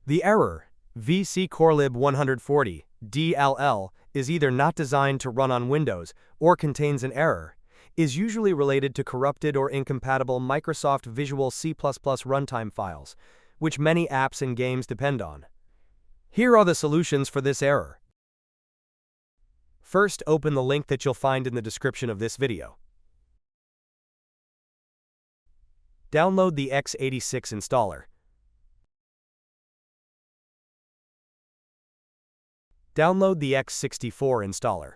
The error, VCCORLIB140.DLL, is either not designed to run on Windows or contains an error, is usually related to corrupted or incompatible Microsoft Visual C++ runtime files, which many apps and games depend on. Here are the solutions for this error. First, open the link that you'll find in the description of this video. Download the x86 installer. Download the x64 installer.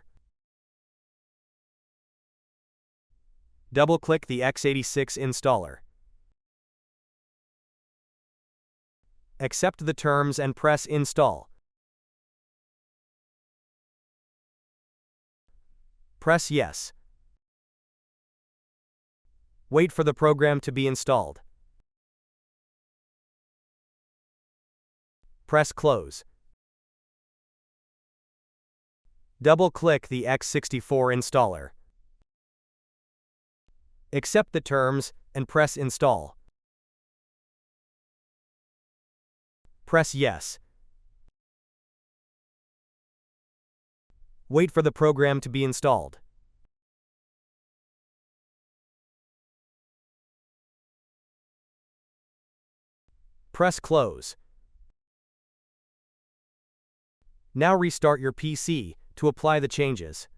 Double-click the x86 installer. Accept the terms and press Install. Press Yes. Wait for the program to be installed. Press Close. Double-click the x64 installer. Accept the terms and press Install. Press Yes. Wait for the program to be installed. Press Close. Now restart your PC to apply the changes.